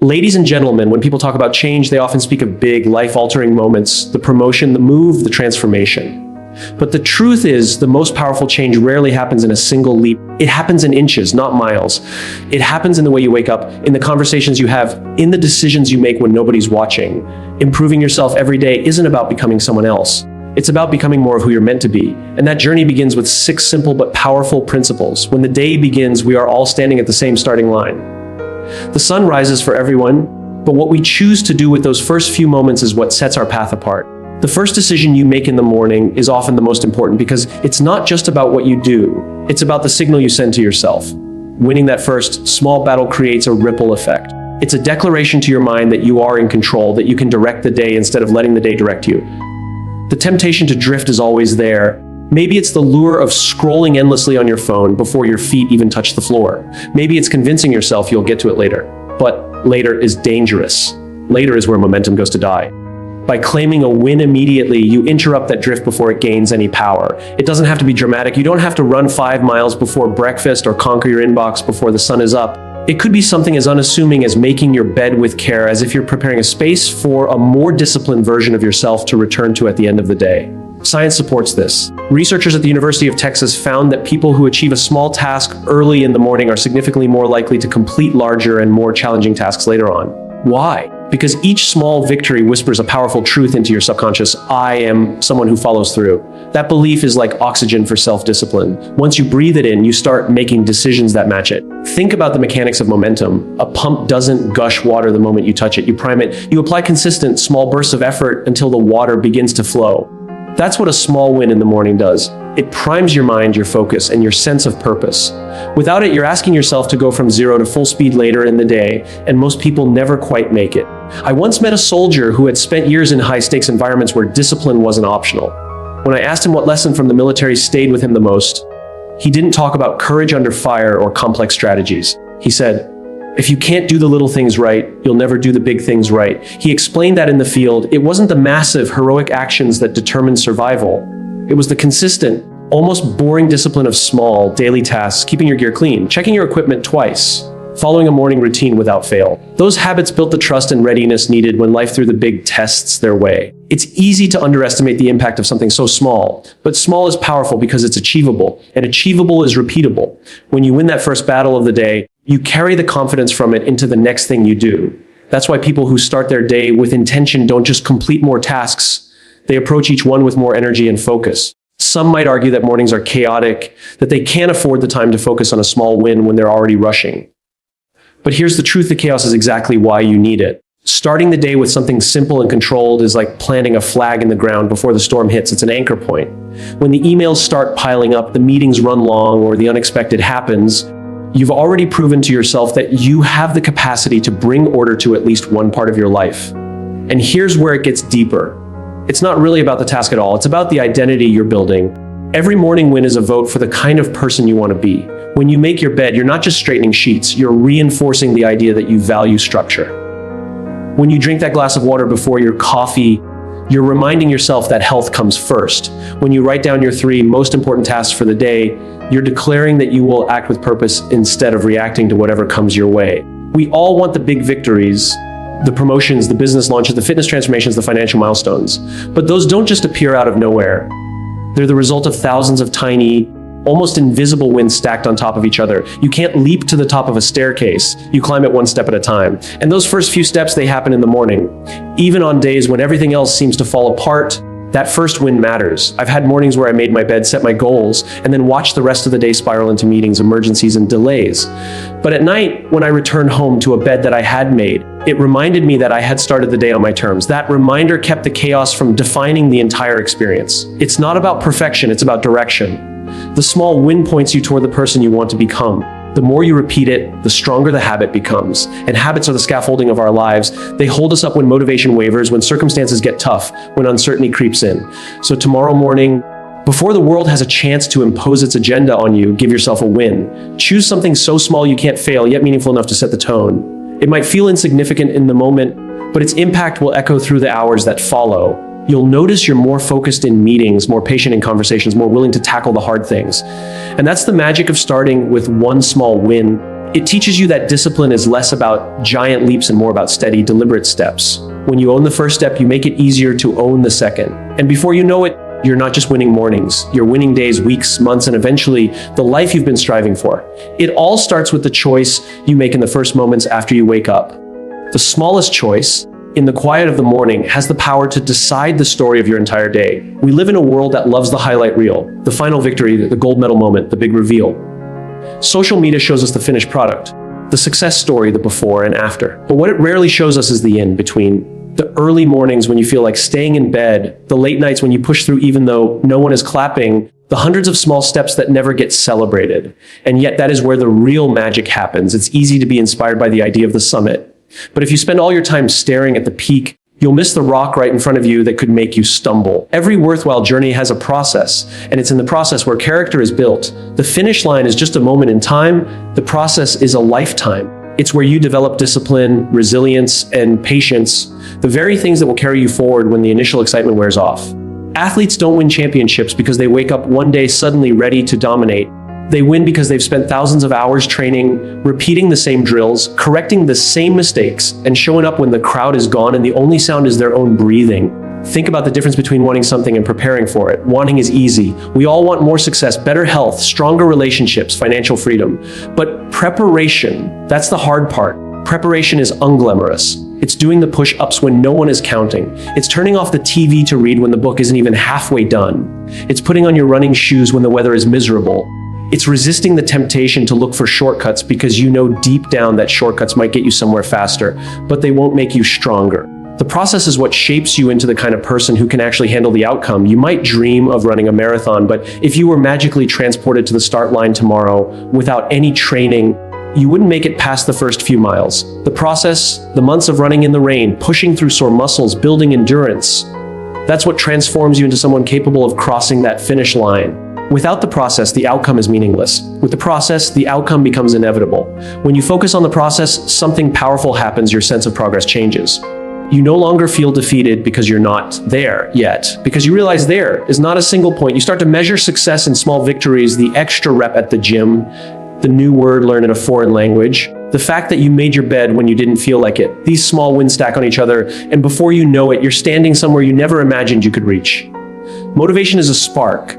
Ladies and gentlemen, when people talk about change, they often speak of big, life-altering moments, the promotion, the move, the transformation. But the truth is, the most powerful change rarely happens in a single leap. It happens in inches, not miles. It happens in the way you wake up, in the conversations you have, in the decisions you make when nobody's watching. Improving yourself every day isn't about becoming someone else. It's about becoming more of who you're meant to be. And that journey begins with 6 simple but powerful principles. When the day begins, we are all standing at the same starting line. The sun rises for everyone, but what we choose to do with those first few moments is what sets our path apart. The first decision you make in the morning is often the most important because it's not just about what you do, it's about the signal you send to yourself. Winning that first small battle creates a ripple effect. It's a declaration to your mind that you are in control, that you can direct the day instead of letting the day direct you. The temptation to drift is always there. Maybe it's the lure of scrolling endlessly on your phone before your feet even touch the floor. Maybe it's convincing yourself you'll get to it later. But later is dangerous. Later is where momentum goes to die. By claiming a win immediately, you interrupt that drift before it gains any power. It doesn't have to be dramatic. You don't have to run 5 miles before breakfast or conquer your inbox before the sun is up. It could be something as unassuming as making your bed with care, as if you're preparing a space for a more disciplined version of yourself to return to at the end of the day. Science supports this. Researchers at the University of Texas found that people who achieve a small task early in the morning are significantly more likely to complete larger and more challenging tasks later on. Why? Because each small victory whispers a powerful truth into your subconscious. I am someone who follows through. That belief is like oxygen for self-discipline. Once you breathe it in, you start making decisions that match it. Think about the mechanics of momentum. A pump doesn't gush water the moment you touch it. You prime it. You apply consistent, small bursts of effort until the water begins to flow. That's what a small win in the morning does. It primes your mind, your focus, and your sense of purpose. Without it, you're asking yourself to go from 0 to full speed later in the day, and most people never quite make it. I once met a soldier who had spent years in high-stakes environments where discipline wasn't optional. When I asked him what lesson from the military stayed with him the most, he didn't talk about courage under fire or complex strategies. He said, "If you can't do the little things right, you'll never do the big things right." He explained that in the field, it wasn't the massive, heroic actions that determined survival. It was the consistent, almost boring discipline of small, daily tasks, keeping your gear clean, checking your equipment twice, following a morning routine without fail. Those habits built the trust and readiness needed when life threw the big tests their way. It's easy to underestimate the impact of something so small, but small is powerful because it's achievable, and achievable is repeatable. When you win that first battle of the day, you carry the confidence from it into the next thing you do. That's why people who start their day with intention don't just complete more tasks, they approach each one with more energy and focus. Some might argue that mornings are chaotic, that they can't afford the time to focus on a small win when they're already rushing. But here's the truth, the chaos is exactly why you need it. Starting the day with something simple and controlled is like planting a flag in the ground before the storm hits. It's an anchor point. When the emails start piling up, the meetings run long, or the unexpected happens, you've already proven to yourself that you have the capacity to bring order to at least one part of your life. And here's where it gets deeper. It's not really about the task at all. It's about the identity you're building. Every morning win is a vote for the kind of person you want to be. When you make your bed, you're not just straightening sheets, you're reinforcing the idea that you value structure. When you drink that glass of water before your coffee, you're reminding yourself that health comes first. When you write down your 3 most important tasks for the day, you're declaring that you will act with purpose instead of reacting to whatever comes your way. We all want the big victories, the promotions, the business launches, the fitness transformations, the financial milestones. But those don't just appear out of nowhere. They're the result of thousands of tiny, almost invisible wins stacked on top of each other. You can't leap to the top of a staircase. You climb it one step at a time. And those first few steps, they happen in the morning. Even on days when everything else seems to fall apart, that first win matters. I've had mornings where I made my bed, set my goals, and then watched the rest of the day spiral into meetings, emergencies, and delays. But at night, when I returned home to a bed that I had made, it reminded me that I had started the day on my terms. That reminder kept the chaos from defining the entire experience. It's not about perfection, it's about direction. The small win points you toward the person you want to become. The more you repeat it, the stronger the habit becomes. And habits are the scaffolding of our lives. They hold us up when motivation wavers, when circumstances get tough, when uncertainty creeps in. So tomorrow morning, before the world has a chance to impose its agenda on you, give yourself a win. Choose something so small you can't fail, yet meaningful enough to set the tone. It might feel insignificant in the moment, but its impact will echo through the hours that follow. You'll notice you're more focused in meetings, more patient in conversations, more willing to tackle the hard things. And that's the magic of starting with one small win It teaches you that discipline is less about giant leaps and more about steady, deliberate steps. When you own the first step, you make it easier to own the second. And before you know it, you're not just winning mornings, you're winning days, weeks, months, and eventually the life you've been striving for. It all starts with the choice you make in the first moments after you wake up. The smallest choice, in the quiet of the morning, has the power to decide the story of your entire day. We live in a world that loves the highlight reel, the final victory, the gold medal moment, the big reveal. Social media shows us the finished product, the success story, the before and after. But what it rarely shows us is the in between. The early mornings when you feel like staying in bed, the late nights when you push through even though no one is clapping, the hundreds of small steps that never get celebrated. And yet that is where the real magic happens. It's easy to be inspired by the idea of the summit. But if you spend all your time staring at the peak, you'll miss the rock right in front of you that could make you stumble. Every worthwhile journey has a process, and it's in the process where character is built. The finish line is just a moment in time. The process is a lifetime. It's where you develop discipline, resilience, and patience, the very things that will carry you forward when the initial excitement wears off. Athletes don't win championships because they wake up one day suddenly ready to dominate. They win because they've spent thousands of hours training, repeating the same drills, correcting the same mistakes, and showing up when the crowd is gone and the only sound is their own breathing. Think about the difference between wanting something and preparing for it. Wanting is easy. We all want more success, better health, stronger relationships, financial freedom. But preparation, that's the hard part. Preparation is unglamorous. It's doing the push-ups when no one is counting. It's turning off the TV to read when the book isn't even halfway done. It's putting on your running shoes when the weather is miserable. It's resisting the temptation to look for shortcuts because you know deep down that shortcuts might get you somewhere faster, but they won't make you stronger. The process is what shapes you into the kind of person who can actually handle the outcome. You might dream of running a marathon, but if you were magically transported to the start line tomorrow without any training, you wouldn't make it past the first few miles. The process, the months of running in the rain, pushing through sore muscles, building endurance, that's what transforms you into someone capable of crossing that finish line. Without the process, the outcome is meaningless. With the process, the outcome becomes inevitable. When you focus on the process, something powerful happens. Your sense of progress changes. You no longer feel defeated because you're not there yet, because you realize there is not a single point. You start to measure success in small victories, the extra rep at the gym, the new word learned in a foreign language, the fact that you made your bed when you didn't feel like it. These small wins stack on each other, and before you know it, you're standing somewhere you never imagined you could reach. Motivation is a spark.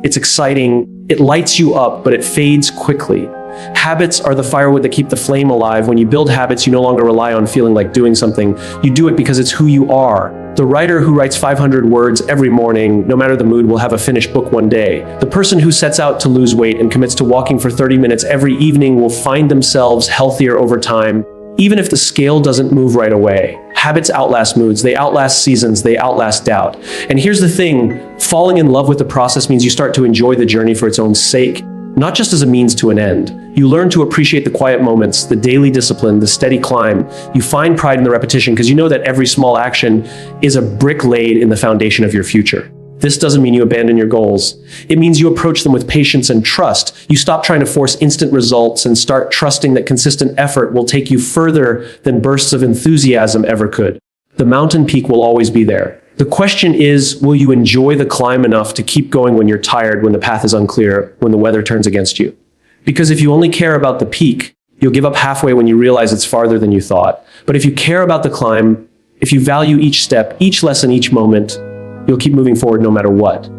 It's exciting, it lights you up, but it fades quickly. Habits are the firewood that keep the flame alive. When you build habits, you no longer rely on feeling like doing something. You do it because it's who you are. The writer who writes 500 words every morning, no matter the mood, will have a finished book one day. The person who sets out to lose weight and commits to walking for 30 minutes every evening will find themselves healthier over time, even if the scale doesn't move right away. Habits outlast moods, they outlast seasons, they outlast doubt. And here's the thing, falling in love with the process means you start to enjoy the journey for its own sake, not just as a means to an end. You learn to appreciate the quiet moments, the daily discipline, the steady climb. You find pride in the repetition because you know that every small action is a brick laid in the foundation of your future. This doesn't mean you abandon your goals. It means you approach them with patience and trust. You stop trying to force instant results and start trusting that consistent effort will take you further than bursts of enthusiasm ever could. The mountain peak will always be there. The question is, will you enjoy the climb enough to keep going when you're tired, when the path is unclear, when the weather turns against you? Because if you only care about the peak, you'll give up halfway when you realize it's farther than you thought. But if you care about the climb, if you value each step, each lesson, each moment, you'll keep moving forward no matter what.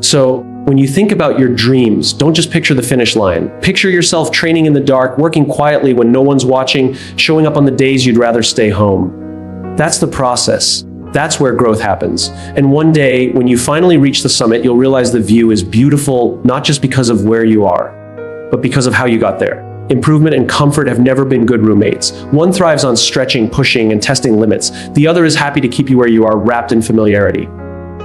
So when you think about your dreams, don't just picture the finish line. Picture yourself training in the dark, working quietly when no one's watching, showing up on the days you'd rather stay home. That's the process. That's where growth happens. And one day, when you finally reach the summit, you'll realize the view is beautiful, not just because of where you are, but because of how you got there. Improvement and comfort have never been good roommates. One thrives on stretching, pushing, and testing limits. The other is happy to keep you where you are, wrapped in familiarity.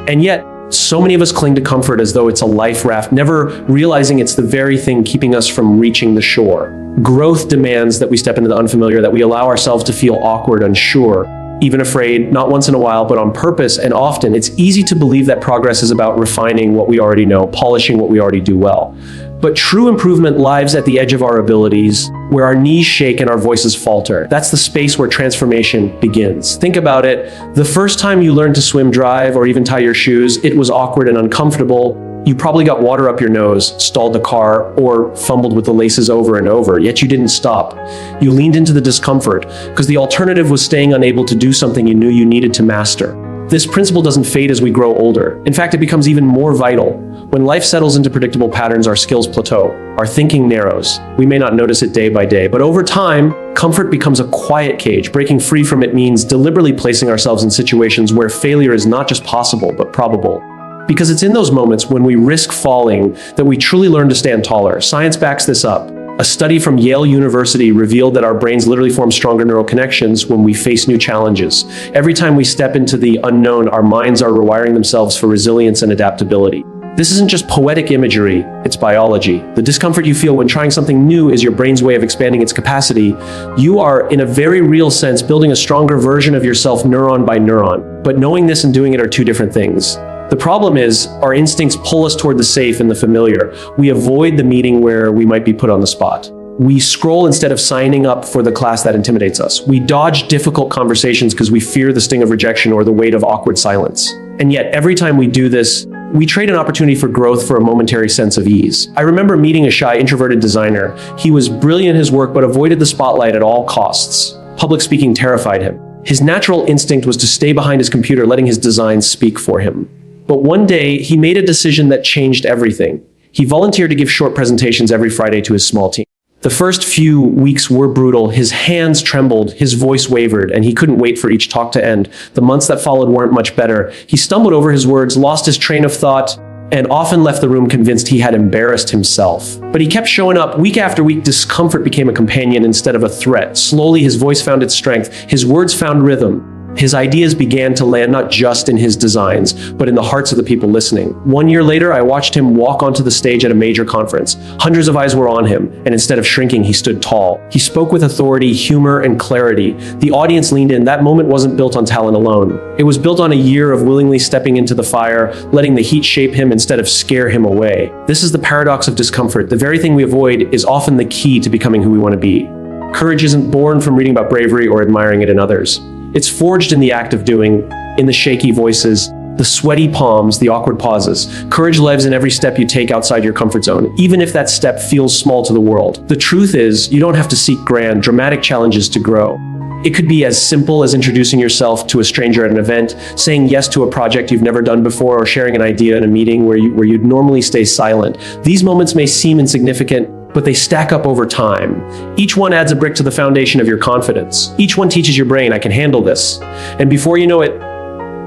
And yet, so many of us cling to comfort as though it's a life raft, never realizing it's the very thing keeping us from reaching the shore. Growth demands that we step into the unfamiliar, that we allow ourselves to feel awkward, unsure, even afraid, not once in a while, but on purpose and often. It's easy to believe that progress is about refining what we already know, polishing what we already do well. But true improvement lies at the edge of our abilities, where our knees shake and our voices falter. That's the space where transformation begins. Think about it. The first time you learned to swim, drive, or even tie your shoes, it was awkward and uncomfortable. You probably got water up your nose, stalled the car, or fumbled with the laces over and over, yet you didn't stop. You leaned into the discomfort, because the alternative was staying unable to do something you knew you needed to master. This principle doesn't fade as we grow older. In fact, it becomes even more vital. When life settles into predictable patterns, our skills plateau, our thinking narrows. We may not notice it day by day, but over time, comfort becomes a quiet cage. Breaking free from it means deliberately placing ourselves in situations where failure is not just possible, but probable. Because it's in those moments when we risk falling that we truly learn to stand taller. Science backs this up. A study from Yale University revealed that our brains literally form stronger neural connections when we face new challenges. Every time we step into the unknown, our minds are rewiring themselves for resilience and adaptability. This isn't just poetic imagery, it's biology. The discomfort you feel when trying something new is your brain's way of expanding its capacity. You are, in a very real sense, building a stronger version of yourself neuron by neuron. But knowing this and doing it are two different things. The problem is, our instincts pull us toward the safe and the familiar. We avoid the meeting where we might be put on the spot. We scroll instead of signing up for the class that intimidates us. We dodge difficult conversations because we fear the sting of rejection or the weight of awkward silence. And yet, every time we do this, we trade an opportunity for growth for a momentary sense of ease. I remember meeting a shy, introverted designer. He was brilliant in his work, but avoided the spotlight at all costs. Public speaking terrified him. His natural instinct was to stay behind his computer, letting his designs speak for him. But one day, he made a decision that changed everything. He volunteered to give short presentations every Friday to his small team. The first few weeks were brutal. His hands trembled, his voice wavered, and he couldn't wait for each talk to end. The months that followed weren't much better. He stumbled over his words, lost his train of thought, and often left the room convinced he had embarrassed himself. But he kept showing up. Week after week, discomfort became a companion instead of a threat. Slowly, his voice found its strength. His words found rhythm. His ideas began to land not just in his designs, but in the hearts of the people listening. 1 year later, I watched him walk onto the stage at a major conference. Hundreds of eyes were on him, and instead of shrinking, he stood tall. He spoke with authority, humor, and clarity. The audience leaned in. That moment wasn't built on talent alone. It was built on a year of willingly stepping into the fire, letting the heat shape him instead of scare him away. This is the paradox of discomfort. The very thing we avoid is often the key to becoming who we want to be. Courage isn't born from reading about bravery or admiring it in others. It's forged in the act of doing, in the shaky voices, the sweaty palms, the awkward pauses. Courage lives in every step you take outside your comfort zone, even if that step feels small to the world. The truth is, you don't have to seek grand, dramatic challenges to grow. It could be as simple as introducing yourself to a stranger at an event, saying yes to a project you've never done before, or sharing an idea in a meeting where you'd normally stay silent. These moments may seem insignificant, but they stack up over time. Each one adds a brick to the foundation of your confidence. Each one teaches your brain, I can handle this. And before you know it,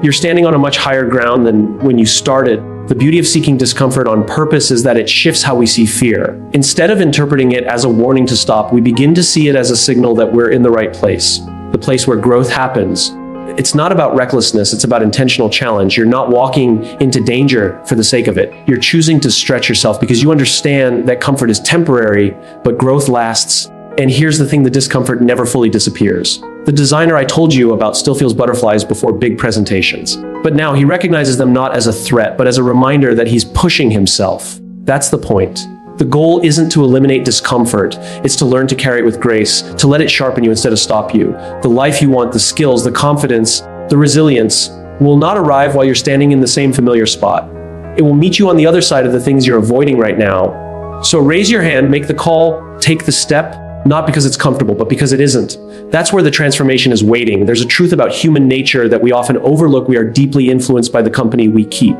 you're standing on a much higher ground than when you started. The beauty of seeking discomfort on purpose is that it shifts how we see fear. Instead of interpreting it as a warning to stop, we begin to see it as a signal that we're in the right place, the place where growth happens. It's not about recklessness, it's about intentional challenge. You're not walking into danger for the sake of it. You're choosing to stretch yourself because you understand that comfort is temporary, but growth lasts. And here's the thing, the discomfort never fully disappears. The designer I told you about still feels butterflies before big presentations. But now he recognizes them not as a threat, but as a reminder that he's pushing himself. That's the point. The goal isn't to eliminate discomfort, it's to learn to carry it with grace, to let it sharpen you instead of stop you. The life you want, the skills, the confidence, the resilience, will not arrive while you're standing in the same familiar spot. It will meet you on the other side of the things you're avoiding right now. So raise your hand, make the call, take the step, not because it's comfortable, but because it isn't. That's where the transformation is waiting. There's a truth about human nature that we often overlook. We are deeply influenced by the company we keep.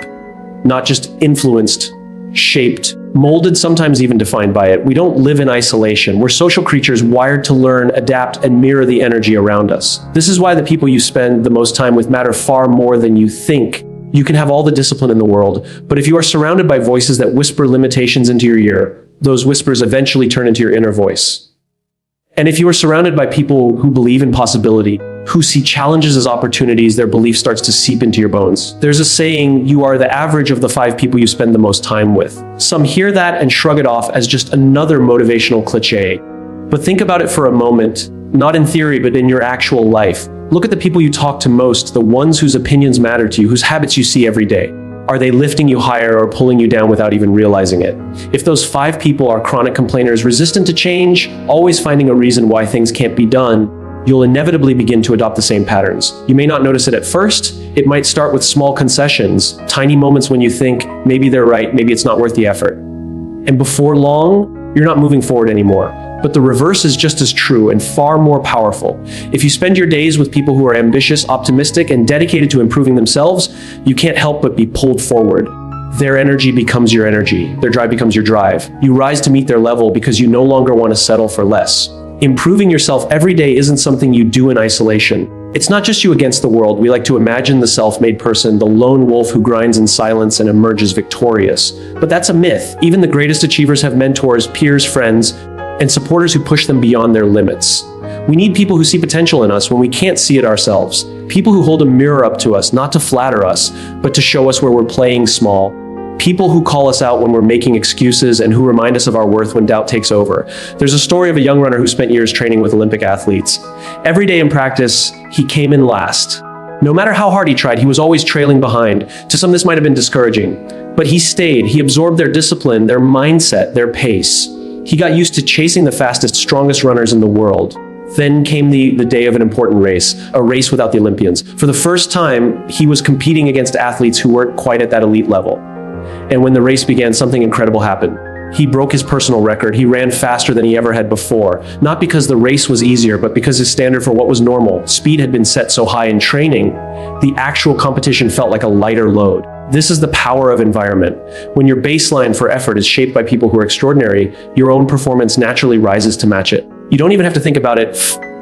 Not just influenced, shaped, molded, sometimes even defined by it. We don't live in isolation. We're social creatures wired to learn, adapt, and mirror the energy around us. This is why the people you spend the most time with matter far more than you think. You can have all the discipline in the world, but if you are surrounded by voices that whisper limitations into your ear, those whispers eventually turn into your inner voice. And if you are surrounded by people who believe in possibility, who see challenges as opportunities, their belief starts to seep into your bones. There's a saying, you are the average of the 5 people you spend the most time with. Some hear that and shrug it off as just another motivational cliche. But think about it for a moment, not in theory, but in your actual life. Look at the people you talk to most, the ones whose opinions matter to you, whose habits you see every day. Are they lifting you higher or pulling you down without even realizing it? If those 5 people are chronic complainers, resistant to change, always finding a reason why things can't be done, you'll inevitably begin to adopt the same patterns. You may not notice it at first. It might start with small concessions, tiny moments when you think, maybe they're right, maybe it's not worth the effort. And before long, you're not moving forward anymore. But the reverse is just as true and far more powerful. If you spend your days with people who are ambitious, optimistic, and dedicated to improving themselves, you can't help but be pulled forward. Their energy becomes your energy. Their drive becomes your drive. You rise to meet their level because you no longer want to settle for less. Improving yourself every day isn't something you do in isolation. It's not just you against the world. We like to imagine the self-made person, the lone wolf who grinds in silence and emerges victorious. But that's a myth. Even the greatest achievers have mentors, peers, friends, and supporters who push them beyond their limits. We need people who see potential in us when we can't see it ourselves. People who hold a mirror up to us, not to flatter us, but to show us where we're playing small. People who call us out when we're making excuses and who remind us of our worth when doubt takes over. There's a story of a young runner who spent years training with Olympic athletes. Every day in practice, he came in last. No matter how hard he tried, he was always trailing behind. To some, this might have been discouraging, but he stayed. He absorbed their discipline, their mindset, their pace. He got used to chasing the fastest, strongest runners in the world. Then came the day of an important race, a race without the Olympians. For the first time, he was competing against athletes who weren't quite at that elite level. And when the race began, something incredible happened. He broke his personal record. He ran faster than he ever had before. Not because the race was easier, but because his standard for what was normal, speed, had been set so high in training, the actual competition felt like a lighter load. This is the power of environment. When your baseline for effort is shaped by people who are extraordinary, your own performance naturally rises to match it. You don't even have to think about it.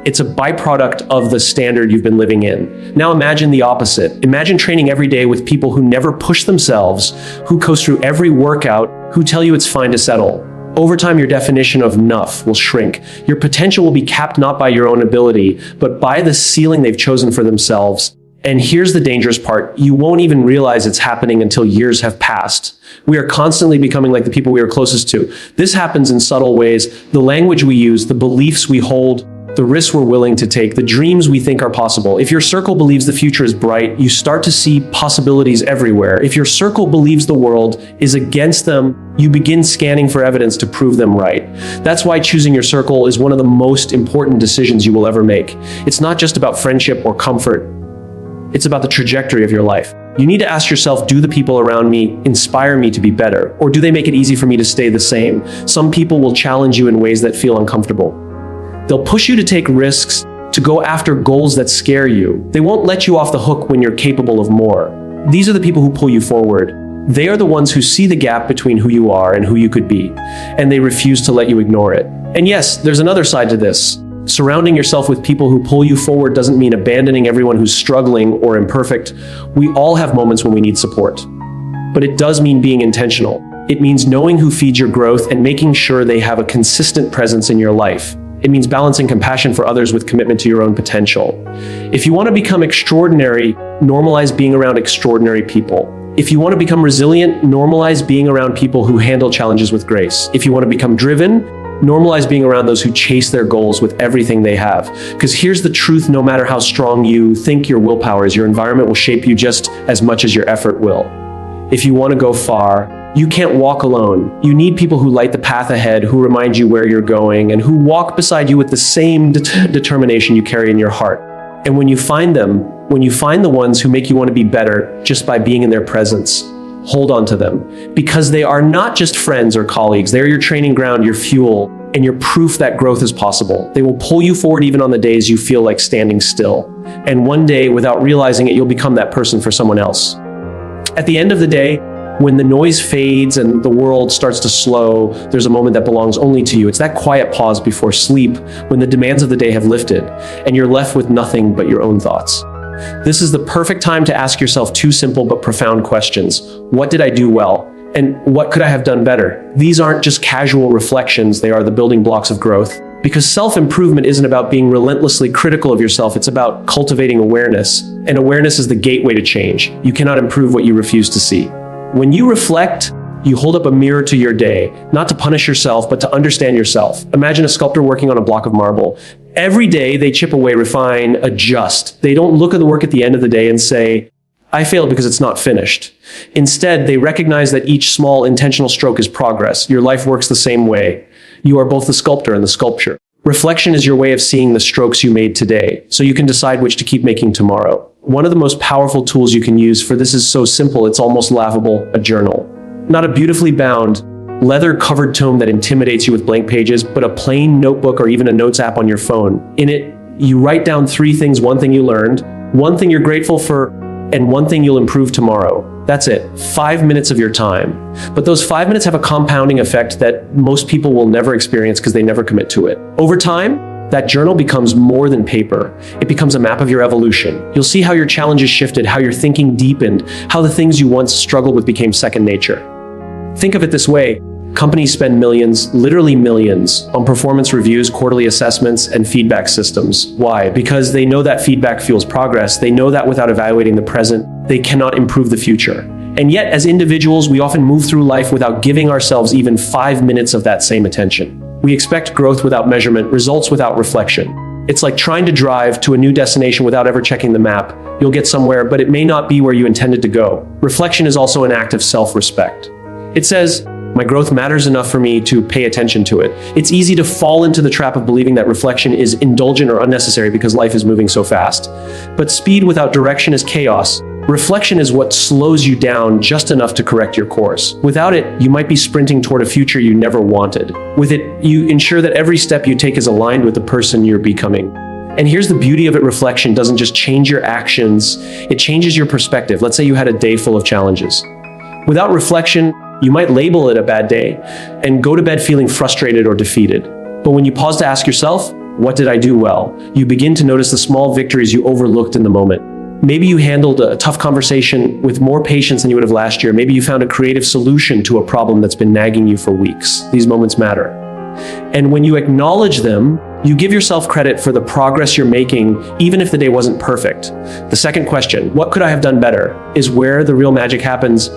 It's a byproduct of the standard you've been living in. Now imagine the opposite. Imagine training every day with people who never push themselves, who coast through every workout, who tell you it's fine to settle. Over time, your definition of enough will shrink. Your potential will be capped not by your own ability, but by the ceiling they've chosen for themselves. And here's the dangerous part. You won't even realize it's happening until years have passed. We are constantly becoming like the people we are closest to. This happens in subtle ways. The language we use, the beliefs we hold, the risks we're willing to take, the dreams we think are possible. If your circle believes the future is bright, you start to see possibilities everywhere. If your circle believes the world is against them, you begin scanning for evidence to prove them right. That's why choosing your circle is one of the most important decisions you will ever make. It's not just about friendship or comfort. It's about the trajectory of your life. You need to ask yourself, do the people around me inspire me to be better? Or do they make it easy for me to stay the same? Some people will challenge you in ways that feel uncomfortable. They'll push you to take risks, to go after goals that scare you. They won't let you off the hook when you're capable of more. These are the people who pull you forward. They are the ones who see the gap between who you are and who you could be, and they refuse to let you ignore it. And yes, there's another side to this. Surrounding yourself with people who pull you forward doesn't mean abandoning everyone who's struggling or imperfect. We all have moments when we need support. But it does mean being intentional. It means knowing who feeds your growth and making sure they have a consistent presence in your life. It means balancing compassion for others with commitment to your own potential. If you want to become extraordinary, normalize being around extraordinary people. If you want to become resilient, normalize being around people who handle challenges with grace. If you want to become driven, normalize being around those who chase their goals with everything they have. Because here's the truth, no matter how strong you think your willpower is, your environment will shape you just as much as your effort will. If you want to go far, you can't walk alone. You need people who light the path ahead, who remind you where you're going, and who walk beside you with the same determination you carry in your heart. And when you find them, when you find the ones who make you want to be better just by being in their presence, hold on to them. Because they are not just friends or colleagues. They're your training ground, your fuel, and your proof that growth is possible. They will pull you forward even on the days you feel like standing still. And one day, without realizing it, you'll become that person for someone else. At the end of the day, when the noise fades and the world starts to slow, there's a moment that belongs only to you. It's that quiet pause before sleep, when the demands of the day have lifted, and you're left with nothing but your own thoughts. This is the perfect time to ask yourself two simple but profound questions. What did I do well? And what could I have done better? These aren't just casual reflections, they are the building blocks of growth. Because self-improvement isn't about being relentlessly critical of yourself, it's about cultivating awareness. And awareness is the gateway to change. You cannot improve what you refuse to see. When you reflect, you hold up a mirror to your day, not to punish yourself, but to understand yourself. Imagine a sculptor working on a block of marble. Every day they chip away, refine, adjust. They don't look at the work at the end of the day and say, I failed because it's not finished. Instead, they recognize that each small intentional stroke is progress. Your life works the same way. You are both the sculptor and the sculpture. Reflection is your way of seeing the strokes you made today, so you can decide which to keep making tomorrow. One of the most powerful tools you can use for this is so simple, it's almost laughable: a journal. Not a beautifully bound, leather-covered tome that intimidates you with blank pages, but a plain notebook or even a notes app on your phone. In it, you write down 3 things: one thing you learned, one thing you're grateful for, and one thing you'll improve tomorrow. That's it. 5 minutes of your time. But those 5 minutes have a compounding effect that most people will never experience because they never commit to it. Over time, that journal becomes more than paper. It becomes a map of your evolution. You'll see how your challenges shifted, how your thinking deepened, how the things you once struggled with became second nature. Think of it this way. Companies spend millions, literally millions, on performance reviews, quarterly assessments, and feedback systems. Why? Because they know that feedback fuels progress. They know that without evaluating the present, they cannot improve the future. And yet, as individuals, we often move through life without giving ourselves even 5 minutes of that same attention. We expect growth without measurement, results without reflection. It's like trying to drive to a new destination without ever checking the map. You'll get somewhere, but it may not be where you intended to go. Reflection is also an act of self-respect. It says, my growth matters enough for me to pay attention to it. It's easy to fall into the trap of believing that reflection is indulgent or unnecessary because life is moving so fast. But speed without direction is chaos. Reflection is what slows you down just enough to correct your course. Without it, you might be sprinting toward a future you never wanted. With it, you ensure that every step you take is aligned with the person you're becoming. And here's the beauty of it: reflection doesn't just change your actions, it changes your perspective. Let's say you had a day full of challenges. Without reflection, you might label it a bad day and go to bed feeling frustrated or defeated. But when you pause to ask yourself, what did I do well? You begin to notice the small victories you overlooked in the moment. Maybe you handled a tough conversation with more patience than you would have last year. Maybe you found a creative solution to a problem that's been nagging you for weeks. These moments matter. And when you acknowledge them, you give yourself credit for the progress you're making, even if the day wasn't perfect. The second question, what could I have done better, is where the real magic happens.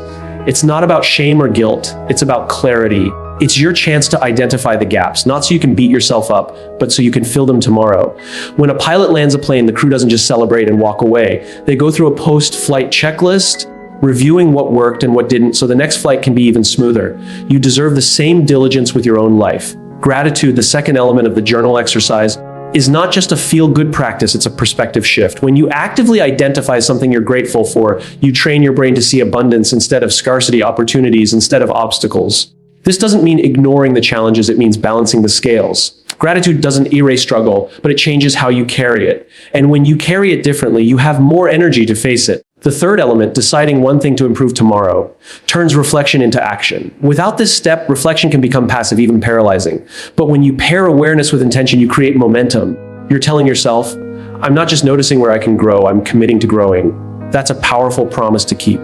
It's not about shame or guilt, it's about clarity. It's your chance to identify the gaps, not so you can beat yourself up, but so you can fill them tomorrow. When a pilot lands a plane, the crew doesn't just celebrate and walk away. They go through a post-flight checklist, reviewing what worked and what didn't, so the next flight can be even smoother. You deserve the same diligence with your own life. Gratitude, the second element of the journal exercise, is not just a feel-good practice, it's a perspective shift. When you actively identify something you're grateful for, you train your brain to see abundance instead of scarcity, opportunities instead of obstacles. This doesn't mean ignoring the challenges, it means balancing the scales. Gratitude doesn't erase struggle, but it changes how you carry it. And when you carry it differently, you have more energy to face it. The third element, deciding one thing to improve tomorrow, turns reflection into action. Without this step, reflection can become passive, even paralyzing. But when you pair awareness with intention, you create momentum. You're telling yourself, I'm not just noticing where I can grow, I'm committing to growing. That's a powerful promise to keep.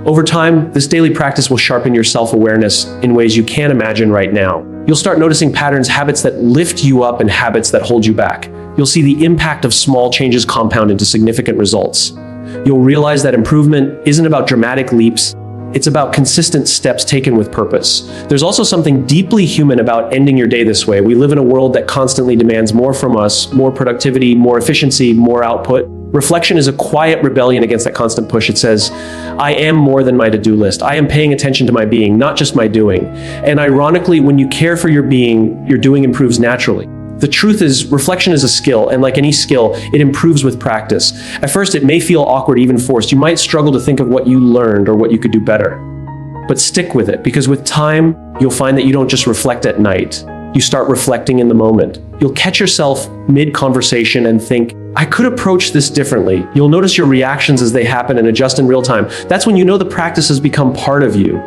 Over time, this daily practice will sharpen your self-awareness in ways you can't imagine right now. You'll start noticing patterns, habits that lift you up and habits that hold you back. You'll see the impact of small changes compound into significant results. You'll realize that improvement isn't about dramatic leaps, it's about consistent steps taken with purpose. There's also something deeply human about ending your day this way. We live in a world that constantly demands more from us, more productivity, more efficiency, more output. Reflection is a quiet rebellion against that constant push. It says, I am more than my to-do list. I am paying attention to my being, not just my doing. And ironically, when you care for your being, your doing improves naturally. The truth is, reflection is a skill, and like any skill, it improves with practice. At first, it may feel awkward, even forced. You might struggle to think of what you learned or what you could do better. But stick with it, because with time, you'll find that you don't just reflect at night. You start reflecting in the moment. You'll catch yourself mid-conversation and think, I could approach this differently. You'll notice your reactions as they happen and adjust in real time. That's when you know the practice has become part of you.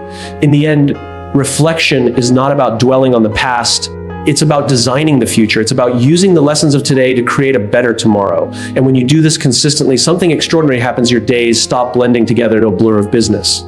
In the end, reflection is not about dwelling on the past. It's about designing the future. It's about using the lessons of today to create a better tomorrow. And when you do this consistently, something extraordinary happens. Your days stop blending together to a blur of business.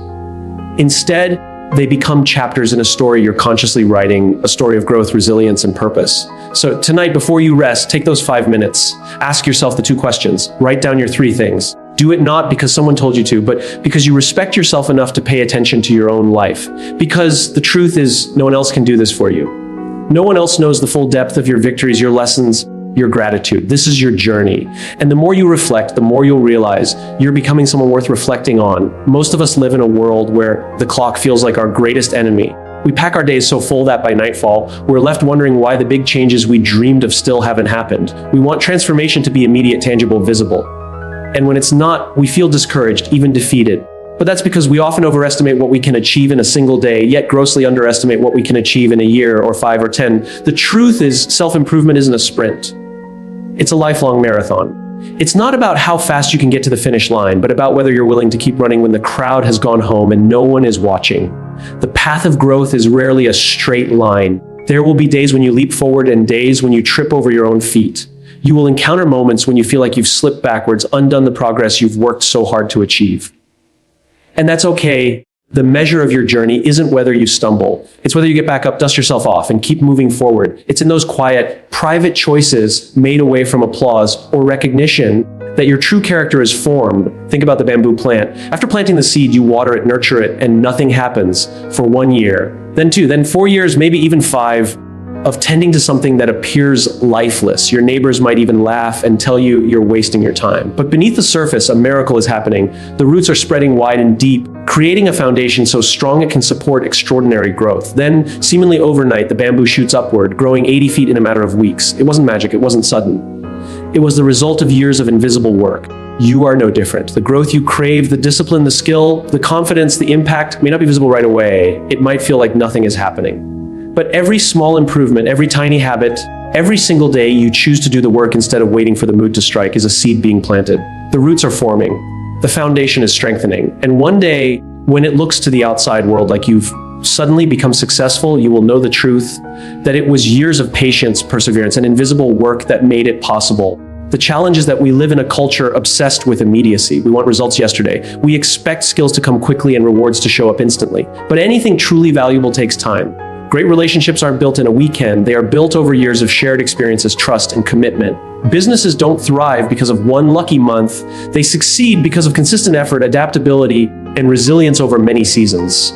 Instead, they become chapters in a story you're consciously writing, a story of growth, resilience, and purpose. So tonight, before you rest, take those 5 minutes. Ask yourself the 2 questions. Write down your 3 things. Do it not because someone told you to, but because you respect yourself enough to pay attention to your own life. Because the truth is, no one else can do this for you. No one else knows the full depth of your victories, your lessons, your gratitude. This is your journey. And the more you reflect, the more you'll realize you're becoming someone worth reflecting on. Most of us live in a world where the clock feels like our greatest enemy. We pack our days so full that by nightfall, we're left wondering why the big changes we dreamed of still haven't happened. We want transformation to be immediate, tangible, visible. And when it's not, we feel discouraged, even defeated. But that's because we often overestimate what we can achieve in a single day, yet grossly underestimate what we can achieve in a year or 5 or 10. The truth is, self-improvement isn't a sprint. It's a lifelong marathon. It's not about how fast you can get to the finish line, but about whether you're willing to keep running when the crowd has gone home and no one is watching. The path of growth is rarely a straight line. There will be days when you leap forward and days when you trip over your own feet. You will encounter moments when you feel like you've slipped backwards, undone the progress you've worked so hard to achieve. And that's okay. The measure of your journey isn't whether you stumble. It's whether you get back up, dust yourself off, and keep moving forward. It's in those quiet, private choices made away from applause or recognition that your true character is formed. Think about the bamboo plant. After planting the seed, you water it, nurture it, and nothing happens for 1 year. Then 2, then 4 years, maybe even 5, of tending to something that appears lifeless. Your neighbors might even laugh and tell you you're wasting your time. But beneath the surface, a miracle is happening. The roots are spreading wide and deep, creating a foundation so strong it can support extraordinary growth. Then, seemingly overnight, the bamboo shoots upward, growing 80 feet in a matter of weeks. It wasn't magic, it wasn't sudden. It was the result of years of invisible work. You are no different. The growth you crave, the discipline, the skill, the confidence, the impact may not be visible right away. It might feel like nothing is happening. But every small improvement, every tiny habit, every single day you choose to do the work instead of waiting for the mood to strike is a seed being planted. The roots are forming. The foundation is strengthening. And one day, when it looks to the outside world like you've suddenly become successful, you will know the truth that it was years of patience, perseverance, and invisible work that made it possible. The challenge is that we live in a culture obsessed with immediacy. We want results yesterday. We expect skills to come quickly and rewards to show up instantly. But anything truly valuable takes time. Great relationships aren't built in a weekend. They are built over years of shared experiences, trust, and commitment. Businesses don't thrive because of one lucky month. They succeed because of consistent effort, adaptability, and resilience over many seasons.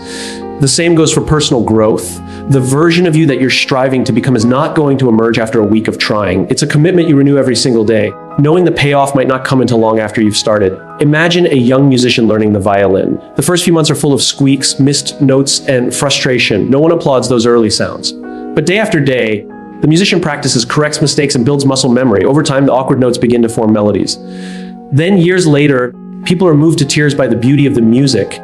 The same goes for personal growth. The version of you that you're striving to become is not going to emerge after a week of trying. It's a commitment you renew every single day, knowing the payoff might not come until long after you've started. Imagine a young musician learning the violin. The first few months are full of squeaks, missed notes, and frustration. No one applauds those early sounds. But day after day, the musician practices, corrects mistakes, and builds muscle memory. Over time, the awkward notes begin to form melodies. Then, years later, people are moved to tears by the beauty of the music,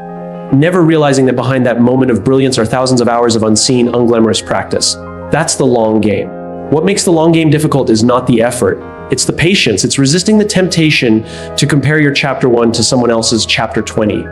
never realizing that behind that moment of brilliance are thousands of hours of unseen, unglamorous practice. That's the long game. What makes the long game difficult is not the effort, it's the patience. It's resisting the temptation to compare your chapter 1 to someone else's chapter 20.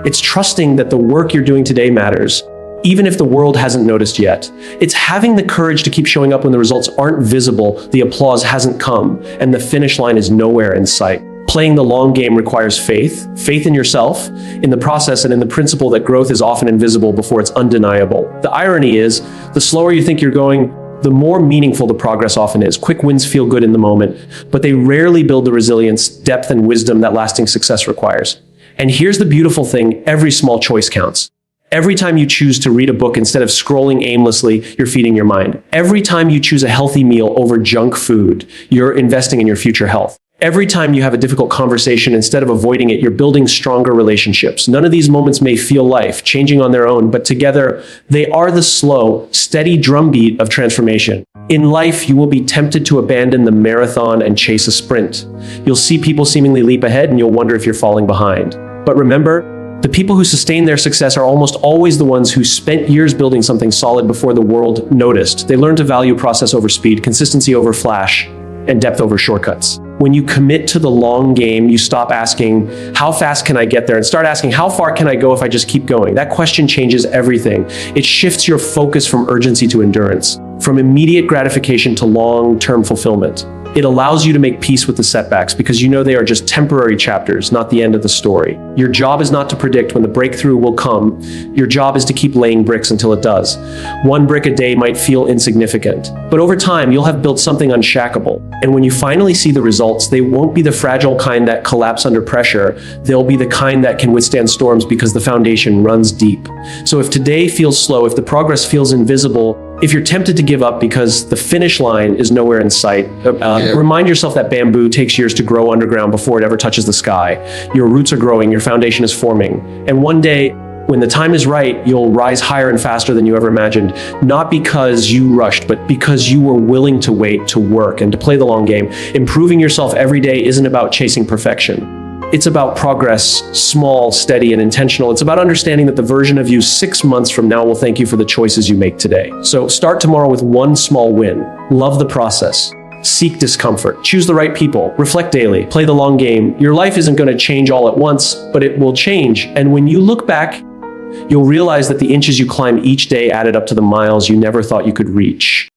It's trusting that the work you're doing today matters, even if the world hasn't noticed yet. It's having the courage to keep showing up when the results aren't visible, the applause hasn't come, and the finish line is nowhere in sight. Playing the long game requires faith in yourself, in the process, and in the principle that growth is often invisible before it's undeniable. The irony is, the slower you think you're going, the more meaningful the progress often is. Quick wins feel good in the moment, but they rarely build the resilience, depth, and wisdom that lasting success requires. And here's the beautiful thing, every small choice counts. Every time you choose to read a book instead of scrolling aimlessly, you're feeding your mind. Every time you choose a healthy meal over junk food, you're investing in your future health. Every time you have a difficult conversation, instead of avoiding it, you're building stronger relationships. None of these moments may feel life-changing on their own, but together, they are the slow, steady drumbeat of transformation. In life, you will be tempted to abandon the marathon and chase a sprint. You'll see people seemingly leap ahead, and you'll wonder if you're falling behind. But remember, the people who sustain their success are almost always the ones who spent years building something solid before the world noticed. They learned to value process over speed, consistency over flash, and depth over shortcuts. When you commit to the long game, you stop asking, how fast can I get there? And start asking, how far can I go if I just keep going? That question changes everything. It shifts your focus from urgency to endurance, from immediate gratification to long-term fulfillment. It allows you to make peace with the setbacks because you know they are just temporary chapters, not the end of the story. Your job is not to predict when the breakthrough will come. Your job is to keep laying bricks until it does. One brick a day might feel insignificant, but over time, you'll have built something unshackable. And when you finally see the results, they won't be the fragile kind that collapse under pressure. They'll be the kind that can withstand storms because the foundation runs deep. So if today feels slow, if the progress feels invisible, if you're tempted to give up because the finish line is nowhere in sight, remind yourself that bamboo takes years to grow underground before it ever touches the sky. Your roots are growing, your foundation is forming. And one day, When the time is right, you'll rise higher and faster than you ever imagined, not because you rushed, but because you were willing to wait, to work, and to play the long game. Improving yourself every day isn't about chasing perfection. It's about progress, small, steady, and intentional. It's about understanding that the version of you 6 months from now will thank you for the choices you make today. So start tomorrow with one small win. Love the process. Seek discomfort. Choose the right people. Reflect daily. Play the long game. Your life isn't going to change all at once, but it will change. And when you look back, you'll realize that the inches you climb each day added up to the miles you never thought you could reach.